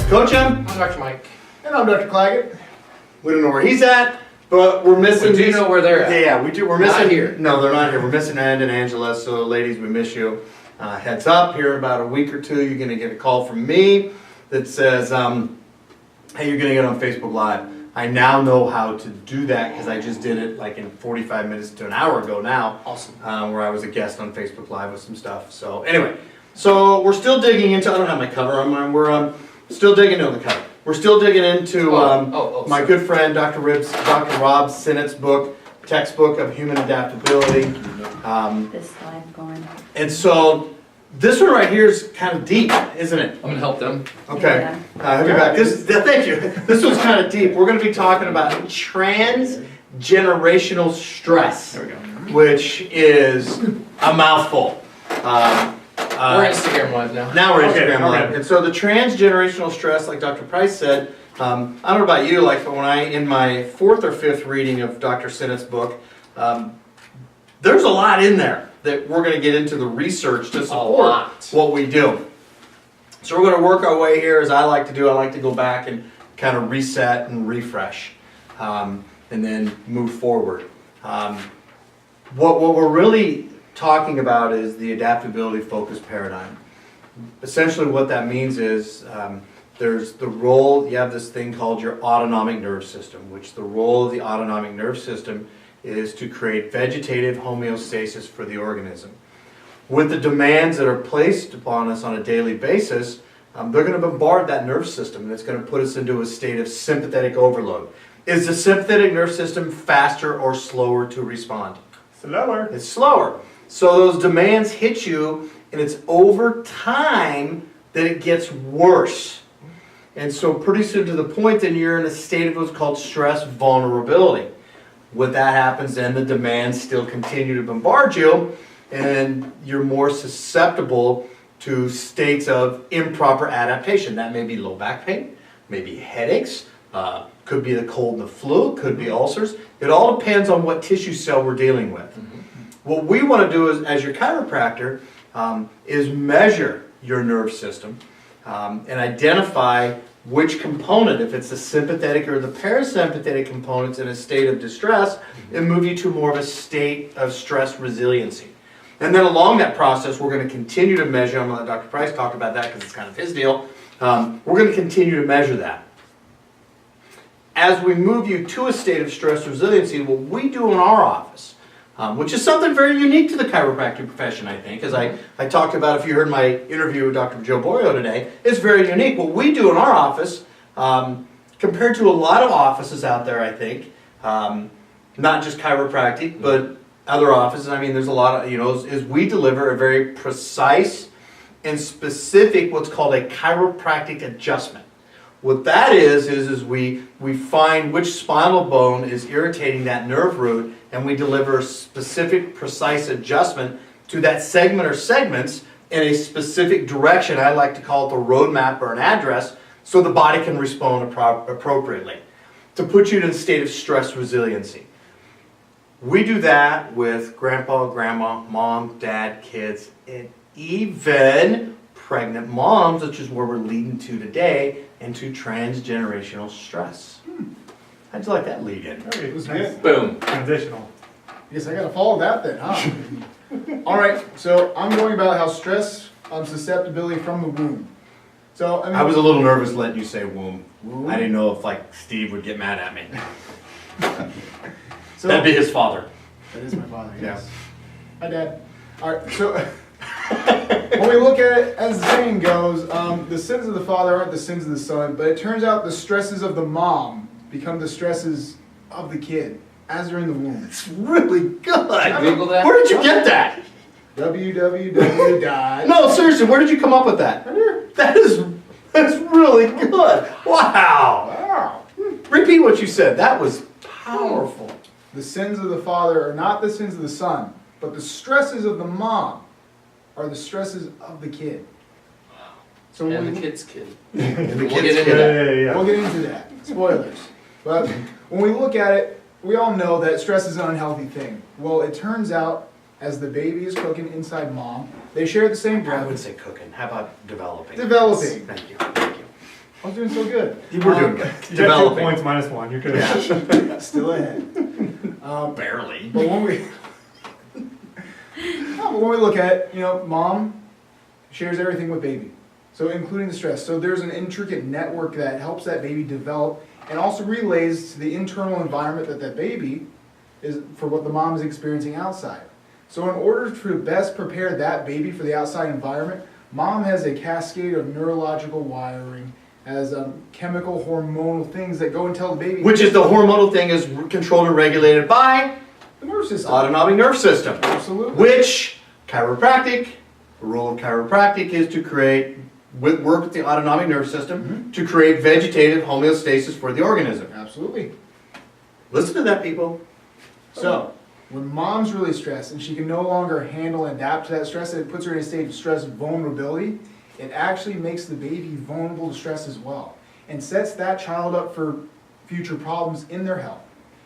Koca. I'm Dr. Mike. And I'm Dr. Claggett. We don't know where he's at, but we're missing. We do know where they're at. Yeah, we do. We're missing Not here. No, they're not here. We're missing Ed and Angela. So, ladies, we miss you. Heads up, here in about a week or two, you're going to get a call from me that says, hey, you're going to get on Facebook Live. I now know how to do that because I just did it like in 45 minutes to an hour ago now. Awesome. Where I was a guest on Facebook Live with some stuff. So anyway, so we're still digging into, I don't have my cover on mine, we're still digging into the cover. We're still digging into my good friend Dr. Rob Sinnott's book, Textbook of Human Adaptability. This slide going. And so this one right here is kind of deep, isn't it? I'm going to help them. Okay, Yeah. I'll be back. Thank you. This one's kind of deep. We're going to be talking about transgenerational stress, There we go. which is a mouthful. We're Instagram Live now. Now we're Okay, Instagram Live. okay. And so the transgenerational stress, like Dr. Price said, I don't know about you, like, but when in my fourth or fifth reading of Dr. Sinnott's book, there's a lot in there that we're going to get into the research to support what we do. So we're going to work our way here, as I like to do. I like to go back and kind of reset and refresh, and then move forward. What we're really talking about is the adaptability focused paradigm. Essentially what that means is there's the role, you have this thing called your autonomic nerve system, which the role of the autonomic nerve system is to create vegetative homeostasis for the organism. With the demands that are placed upon us on a daily basis, they're going to bombard that nerve system, and it's going to put us into a state of sympathetic overload. Is the sympathetic nerve system faster or slower to respond? Slower. It's slower. So those demands hit you, and it's over time that it gets worse. And so pretty soon to the point that you're in a state of what's called stress vulnerability. When that happens, then the demands still continue to bombard you, and you're more susceptible to states of improper adaptation. That may be low back pain, maybe headaches, could be the cold and the flu, could be ulcers. It all depends on what tissue cell we're dealing with. What we want to do is, as your chiropractor, is measure your nerve system and identify which component, if it's the sympathetic or the parasympathetic components in a state of distress, and move you to more of a state of stress resiliency. And then along that process, we're going to continue to measure, I'm going to let Dr. Price talk about that because it's kind of his deal, we're going to continue to measure that. As we move you to a state of stress resiliency, what we do in our office, which is something very unique to the chiropractic profession, I think, as I talked about, if you heard my interview with Dr. Joe Borio today, it's very unique. What we do in our office, compared to a lot of offices out there, I think, not just chiropractic, but other offices, I mean, there's a lot of, is we deliver a very precise and specific, what's called a chiropractic adjustment. What that is we find which spinal bone is irritating that nerve root, and we deliver a specific, precise adjustment to that segment or segments in a specific direction. I like to call it the roadmap or an address, so the body can respond appropriately to put you in a state of stress resiliency. We do that with grandpa, grandma, mom, dad, kids, and even pregnant moms, which is where we're leading to today, into transgenerational stress. How'd you like that lead in? It was nice. Boom. Transitional. Guess I gotta follow that then, huh? Alright, so I'm going about how stress susceptibility from the womb. So I was a little nervous letting you say womb. I didn't know if Steve would get mad at me. so, That'd be his father. That is my father, yes. Yeah. Hi, Dad. Alright, so when we look at it, as the saying goes, the sins of the father aren't the sins of the son, but it turns out the stresses of the mom become the stresses of the kid as they're in the womb. It's really good. Google that? Where did you get that? www. No, seriously, where did you come up with that? That's really good. Wow. Wow. Repeat what you said. That was powerful. The sins of the father are not the sins of the son, but the stresses of the mom are the stresses of the kid. So And when the kid's kid. And the We'll kids get into kid. that. we'll get into that. Spoilers. But when we look at it, we all know that stress is an unhealthy thing. Well, it turns out, as the baby is cooking inside mom, they share the same I breath. would say cooking. How about developing? Developing. Thank you. Thank you. I was doing so good. You were doing good. You got 2 Developing. points minus 1. You're good. Yeah. Still ahead. Barely. But when we, no, but when we look at, mom shares everything with baby. So including the stress. So there's an intricate network that helps that baby develop and also relays to the internal environment that baby is for what the mom is experiencing outside. So in order to best prepare that baby for the outside environment, mom has a cascade of neurological wiring, has chemical hormonal things that go and tell the baby. Which is the hormonal thing is controlled and regulated by the nerve system. Autonomic Nerve System. Absolutely. Which chiropractic, the role of chiropractic is to work with the autonomic nerve system to create vegetative homeostasis for the organism. Absolutely. Listen to that, people. So, when mom's really stressed and she can no longer handle and adapt to that stress, and it puts her in a state of stress vulnerability, it actually makes the baby vulnerable to stress as well, and sets that child up for future problems in their health,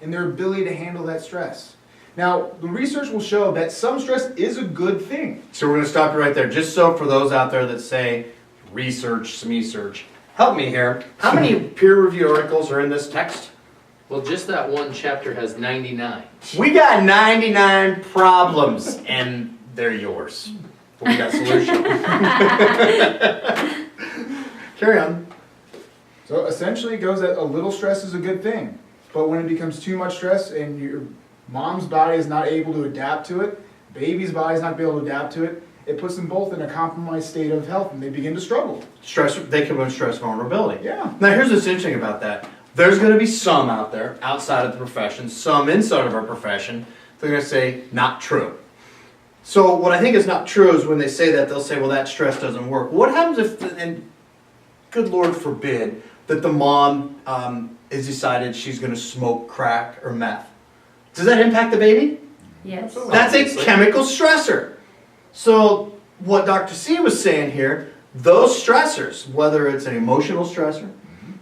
in their ability to handle that stress. Now, the research will show that some stress is a good thing. So we're going to stop you right there. Just so for those out there that say, research, help me here. How many peer-reviewed articles are in this text? Well, just that one chapter has 99. We got 99 problems, and they're yours. But we got solutions. Carry on. So essentially it goes that a little stress is a good thing, but when it becomes too much stress and your mom's body is not able to adapt to it, baby's body is not able to adapt to it, it puts them both in a compromised state of health and they begin to struggle. They come with stress vulnerability. Yeah. Now here's what's interesting about that. There's going to be some out there outside of the profession, some inside of our profession, they're going to say, not true. So what I think is not true is when they say that, they'll say, well, that stress doesn't work. What happens if, and good Lord forbid, that the mom has decided she's going to smoke crack or meth? Does that impact the baby? Yes. That's a chemical stressor. So what Dr. C was saying here, those stressors, whether it's an emotional stressor,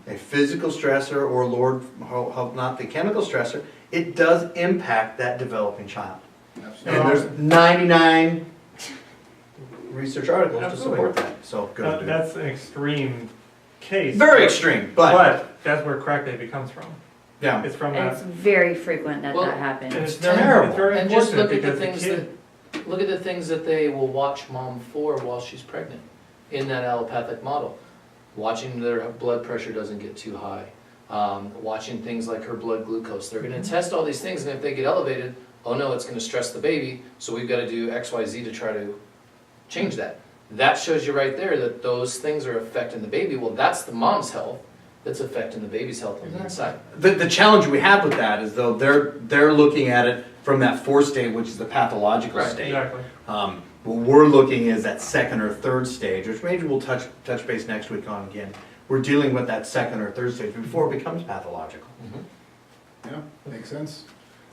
a physical stressor, or Lord help not, the chemical stressor, it does impact that developing child. Absolutely. And there's 99 research articles Absolutely. to support that. So good. That's an extreme case. Very extreme, but that's where crack baby comes from. yeah. It's from And that. it's very frequent that Well, that And happens. it's terrible. It's very And just unfortunate look at the because things kid- look at the things that they will watch mom for while she's pregnant in that allopathic model. Watching their blood pressure doesn't get too high. Watching things like her blood glucose. They're going to test all these things, and if they get elevated, oh no, it's going to stress the baby, so we've got to do X, Y, Z to try to change that. That shows you right there that those things are affecting the baby. Well, that's the mom's health that's affecting the baby's health on the inside. The challenge we have with that is though they're looking at it from that fourth state, which is the pathological Right, state. Exactly. What we're looking is that second or third stage, which maybe we'll touch base next week on again. We're dealing with that second or third stage before it becomes pathological. Yeah, makes sense.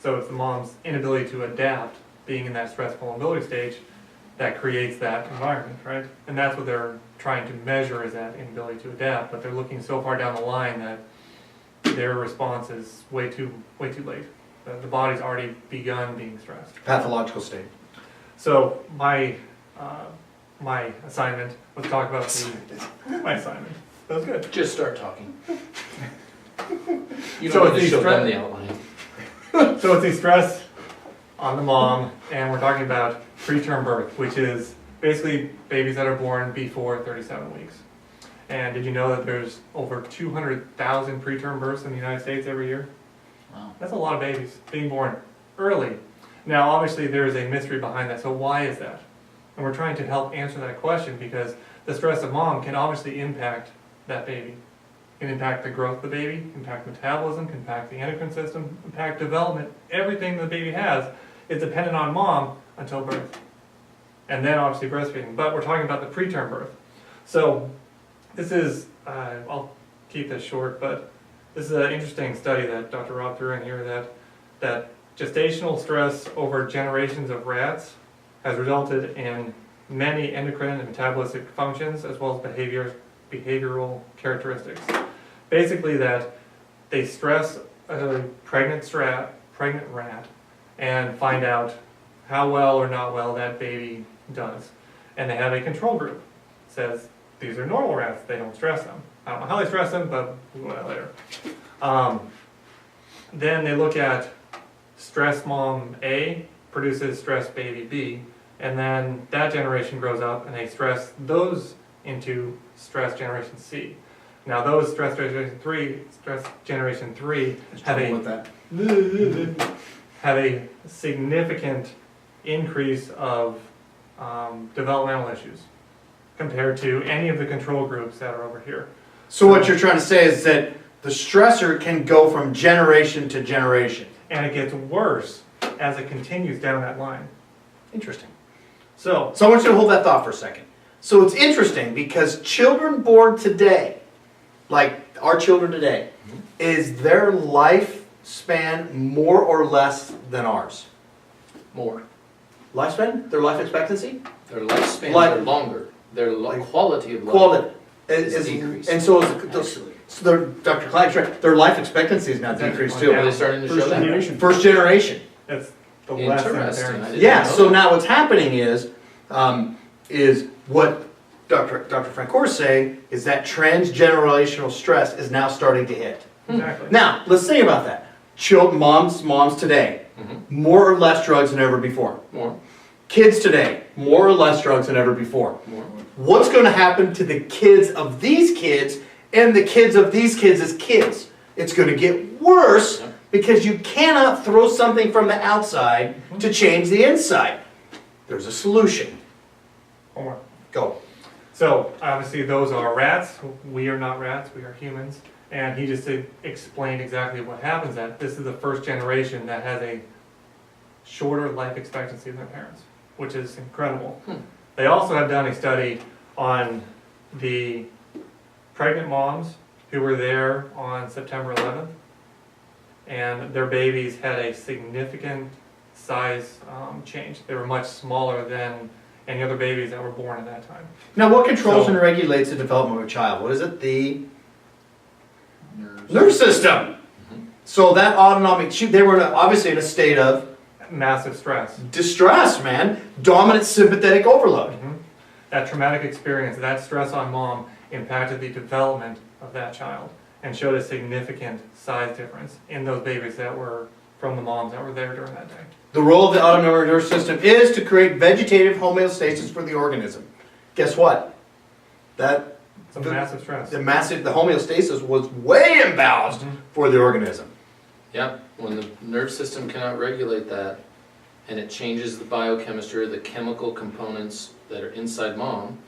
So it's the mom's inability to adapt, being in that stress vulnerability stage, that creates that environment, right? And that's what they're trying to measure, is that inability to adapt, but they're looking so far down the line that their response is way too late. The body's already begun being stressed. Pathological state. So my assignment was to talk about my assignment. That was good. Just start talking. You So don't need to these show them stre- the outline. So it's the stress on the mom, and we're talking about preterm birth, which is basically babies that are born before 37 weeks. And did you know that there's over 200,000 preterm births in the United States every year? Wow. That's a lot of babies being born early. Now, obviously, there's a mystery behind that, so why is that? And we're trying to help answer that question because the stress of mom can obviously impact that baby. It can impact the growth of the baby, impact metabolism, can impact the endocrine system, impact development. Everything the baby has is dependent on mom until birth. And then obviously breastfeeding. But we're talking about the preterm birth. So this is, I'll keep this short, but this is an interesting study that Dr. Rob threw in here that gestational stress over generations of rats has resulted in many endocrine and metabolistic functions as well as behavioral characteristics. Basically that they stress a pregnant rat and find out how well or not well that baby does. And they have a control group. It says, these are normal rats, they don't stress them. I don't know how they stress them, but we'll go that later. Then they look at stress mom A produces stress baby B, and then that generation grows up and they stress those into stress generation C. Now those stress generation 3 have a significant increase of developmental issues compared to any of the control groups that are over here. So what you're trying to say is that the stressor can go from generation to generation. And it gets worse as it continues down that line. Interesting. So, So I want you to hold that thought for a second. So it's interesting because children born today, like our children today, is their lifespan more or less than ours? More. Lifespan? Their life expectancy? Their lifespans Like- are longer. Their quality of life Quality. is decreased. And so, so their, Dr. Klein's right, their life expectancy is now decreased too. Are they starting to show First that? generation. First generation. that's the lesson of Interesting. I parents. didn't Yeah, know so that. now what's happening is what Dr. Francoeur is saying is that transgenerational stress is now starting to hit. Exactly. Now, let's think about that. Moms today, more or less drugs than ever before. More. Kids today, more or less drugs than ever before. More. What's going to happen to the kids of these kids and the kids of these kids as kids? It's going to get worse Yep. because you cannot throw something from the outside to change the inside. There's a solution. One more. Go. So obviously those are rats. We are not rats, we are humans. And he just explained exactly what happens that this is the first generation that has a shorter life expectancy than their parents, which is incredible. They also have done a study on the pregnant moms who were there on September 11th, and their babies had a significant size change. They were much smaller than any other babies that were born at that time. Now, what controls So- and regulates the development of a child? What is it? The nerve system. So that autonomic, they were obviously in a state of Massive stress. distress, man. Dominant sympathetic overload. That traumatic experience, that stress on mom impacted the development of that child and showed a significant size difference in those babies that were from the moms that were there during that day. The role of the autonomic nerve system is to create vegetative homeostasis for the organism. Guess what? It's a massive stress. The homeostasis was way imbalanced for the organism. Yep, when the nerve system cannot regulate that, and it changes the biochemistry, the chemical components that are inside mom,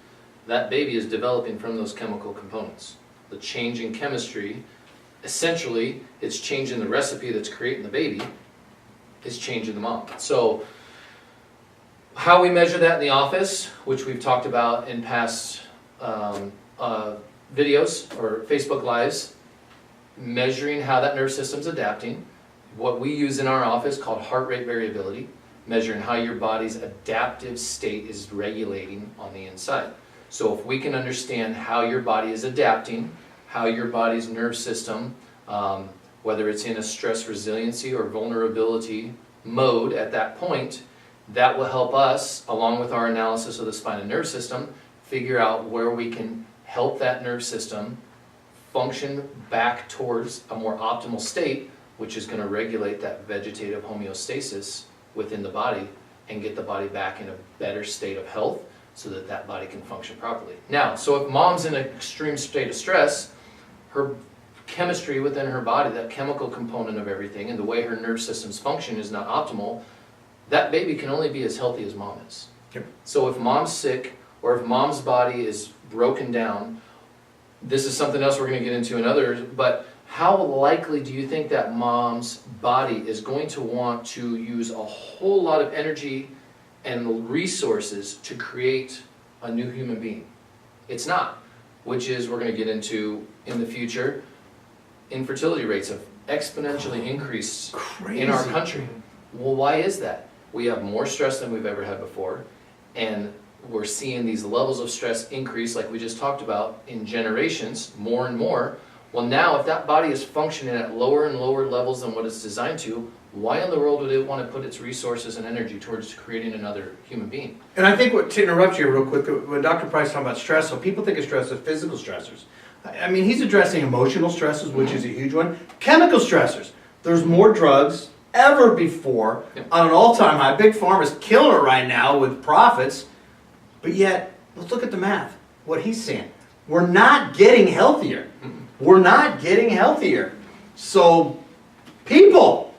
that baby is developing from those chemical components. The change in chemistry, essentially, it's changing the recipe that's creating the baby, is changing the mom. So, how we measure that in the office, which we've talked about in past videos or Facebook Lives, measuring how that nerve system's adapting. What we use in our office called heart rate variability, measuring how your body's adaptive state is regulating on the inside. So if we can understand how your body is adapting, how your body's nerve system, whether it's in a stress resiliency or vulnerability mode at that point, that will help us, along with our analysis of the spine and nerve system, figure out where we can help that nerve system function back towards a more optimal state, which is going to regulate that vegetative homeostasis within the body and get the body back in a better state of health so that that body can function properly. Now, so if mom's in an extreme state of stress, her chemistry within her body, that chemical component of everything and the way her nerve systems function is not optimal, that baby can only be as healthy as mom is. Yep. So if mom's sick or if mom's body is broken down, this is something else we're going to get into in others, but how likely do you think that mom's body is going to want to use a whole lot of energy and resources to create a new human being? It's not, which is we're going to get into in the future. Infertility rates have exponentially increased in our country. Well, why is that? We have more stress than we've ever had before, and we're seeing these levels of stress increase, like we just talked about, in generations, more and more. Well, now, if that body is functioning at lower and lower levels than what it's designed to, why in the world would it want to put its resources and energy towards creating another human being? And I think to interrupt you real quick, when Dr. Price talking about stress, so people think of stress as physical stressors. I mean, he's addressing emotional stresses, which is a huge one. Chemical stressors. There's more drugs ever before on an all-time high. Big Pharma's killing it right now with profits. But yet, let's look at the math. What he's saying. We're not getting healthier. We're not getting healthier. So, people.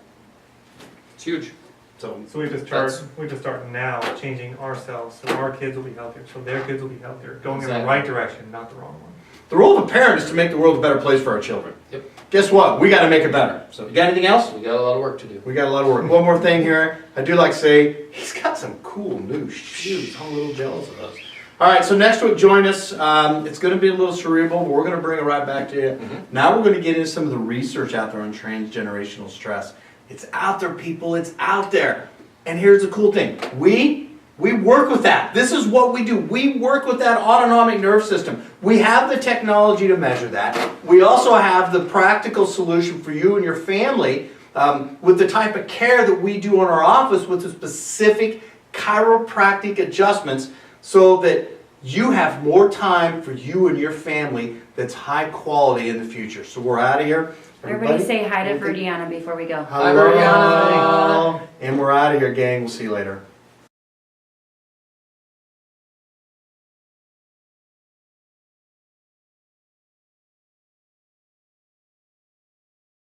It's huge. So we have to start now changing ourselves so our kids will be healthier, so their kids will be healthier, going in the right direction, not the wrong one. The role of a parent is to make the world a better place for our children. Yep. Guess what? We got to make it better. So, you got anything else? We got a lot of work to do. We got a lot of work. One more thing here. I do like to say, he's got some cool new shoes. I'm a little jealous of those. All right, so next week, join us. It's going to be a little cerebral, but we're going to bring it right back to you. Now we're going to get into some of the research out there on transgenerational stress. It's out there, people. It's out there. And here's the cool thing. We work with that. This is what we do. We work with that autonomic nerve system. We have the technology to measure that. We also have the practical solution for you and your family with the type of care that we do in our office with the specific chiropractic adjustments so that you have more time for you and your family that's high quality in the future. So we're out of here. Everybody say hi to Verdiana before we go. Hello. Hi, Verdiana. And we're out of here, gang. We'll see you later.